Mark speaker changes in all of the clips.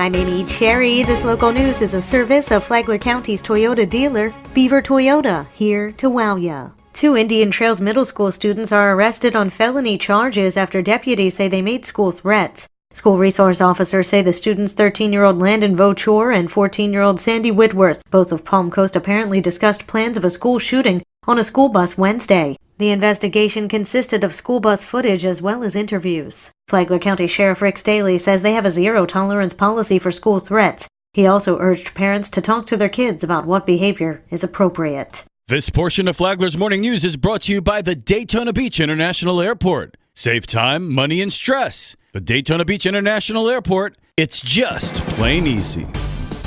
Speaker 1: I'm Amy Cherry. This local news is a service of Flagler County's Toyota dealer, Beaver Toyota, here to wow ya. 2 Indian Trails Middle School students are arrested on felony charges after deputies say they made school threats. School resource officers say the students' 13-year-old Landon Vochor and 14-year-old Sandy Whitworth, both of Palm Coast, apparently discussed plans of a school shooting on a school bus Wednesday. The investigation consisted of school bus footage as well as interviews. Flagler County Sheriff Rick Staley says they have a zero-tolerance policy for school threats. He also urged parents to talk to their kids about what behavior is appropriate.
Speaker 2: This portion of Flagler's Morning News is brought to you by the Daytona Beach International Airport. Save time, money, and stress. The Daytona Beach International Airport, it's just plain easy.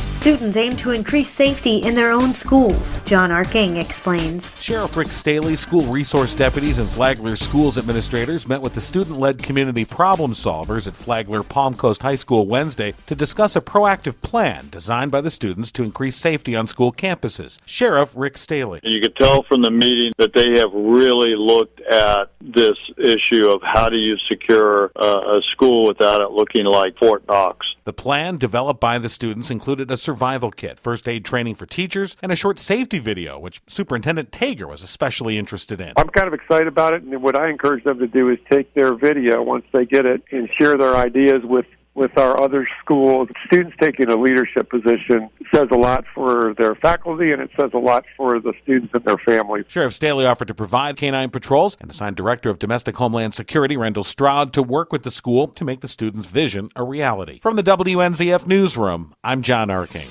Speaker 1: Students aim to increase safety in their own schools. John R. King explains.
Speaker 3: Sheriff Rick Staley, school resource deputies, and Flagler schools administrators met with the student-led community problem solvers at Flagler Palm Coast High School Wednesday to discuss a proactive plan designed by the students to increase safety on school campuses. Sheriff Rick Staley.
Speaker 4: You could tell from the meeting that they have really looked at this issue of how do you secure a school without it looking like Fort Knox.
Speaker 3: The plan developed by the students included a survival kit, first aid training for teachers, and a short safety video, which Superintendent Tager was especially interested in.
Speaker 5: I'm kind of excited about it, and what I encourage them to do is take their video once they get it and share their ideas with our other schools. Students taking a leadership position says a lot for their faculty, and it says a lot for the students and their families.
Speaker 3: Sheriff Staley offered to provide canine patrols and assigned Director of Domestic Homeland Security Randall Stroud to work with the school to make the students' vision a reality. From the WNZF Newsroom, I'm John R. King.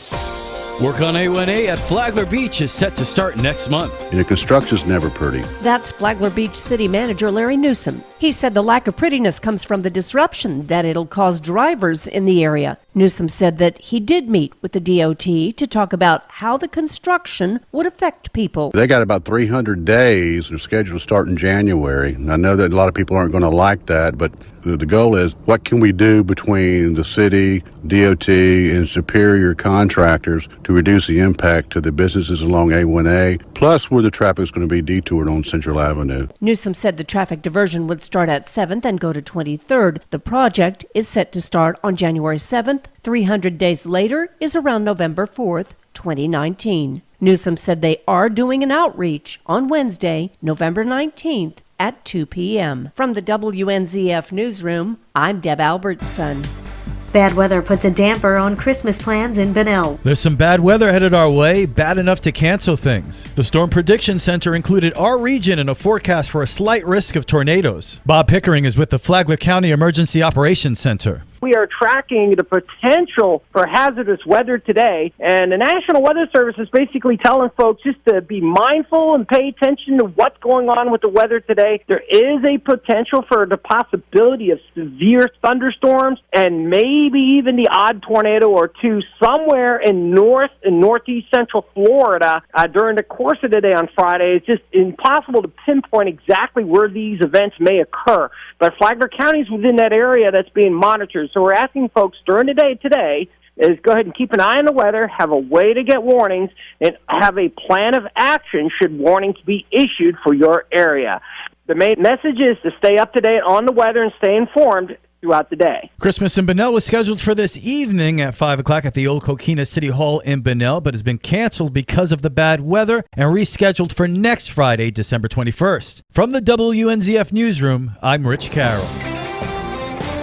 Speaker 2: Work on A1A at Flagler Beach is set to start next month.
Speaker 6: Construction's never pretty.
Speaker 7: That's Flagler Beach City Manager Larry Newsom. He said the lack of prettiness comes from the disruption that it'll cause drivers in the area. Newsom said that he did meet with the DOT to talk about how the construction would affect people.
Speaker 6: They got about 300 days. They're scheduled to start in January. I know that a lot of people aren't going to like that, but the goal is what can we do between the city, DOT, and superior contractors to reduce the impact to the businesses along A1A, plus where the traffic is going to be detoured on Central Avenue.
Speaker 7: Newsom said the traffic diversion would start at 7th and go to 23rd. The project is set to start on January 7th. 300 days later is around November 4th, 2019. Newsom said they are doing an outreach on Wednesday, November 19th at 2 p.m. From the WNZF Newsroom, I'm Deb Albertson.
Speaker 1: Bad weather puts a damper on Christmas plans in Bunnell.
Speaker 8: There's some bad weather headed our way, bad enough to cancel things. The Storm Prediction Center included our region in a forecast for a slight risk of tornadoes. Bob Pickering is with the Flagler County Emergency Operations Center.
Speaker 9: We are tracking the potential for hazardous weather today, and the National Weather Service is basically telling folks just to be mindful and pay attention to what's going on with the weather today. There is a potential for the possibility of severe thunderstorms and maybe even the odd tornado or two somewhere in north and northeast central Florida during the course of the day on Friday. It's just impossible to pinpoint exactly where these events may occur, but Flagler County is within that area that's being monitored. So we're asking folks during the day today is go ahead and keep an eye on the weather, have a way to get warnings, and have a plan of action should warnings be issued for your area. The main message is to stay up to date on the weather and stay informed throughout the day.
Speaker 8: Christmas in Bunnell was scheduled for this evening at 5 o'clock at the old Coquina City Hall in Bunnell, but has been canceled because of the bad weather and rescheduled for next Friday, December 21st. From the WNZF Newsroom, I'm Rich Carroll.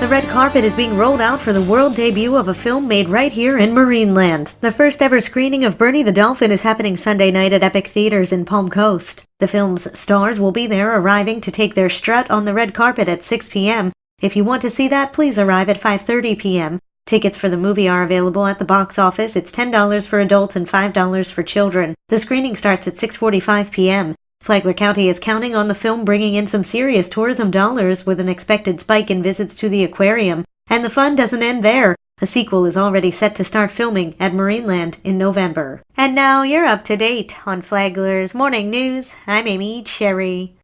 Speaker 1: The red carpet is being rolled out for the world debut of a film made right here in Marineland. The first ever screening of Bernie the Dolphin is happening Sunday night at Epic Theaters in Palm Coast. The film's stars will be there arriving to take their strut on the red carpet at 6 p.m. If you want to see that, please arrive at 5:30 p.m. Tickets for the movie are available at the box office. It's $10 for adults and $5 for children. The screening starts at 6:45 p.m. Flagler County is counting on the film bringing in some serious tourism dollars with an expected spike in visits to the aquarium. And the fun doesn't end there. A sequel is already set to start filming at Marineland in November. And now you're up to date on Flagler's Morning News. I'm Amy Cherry.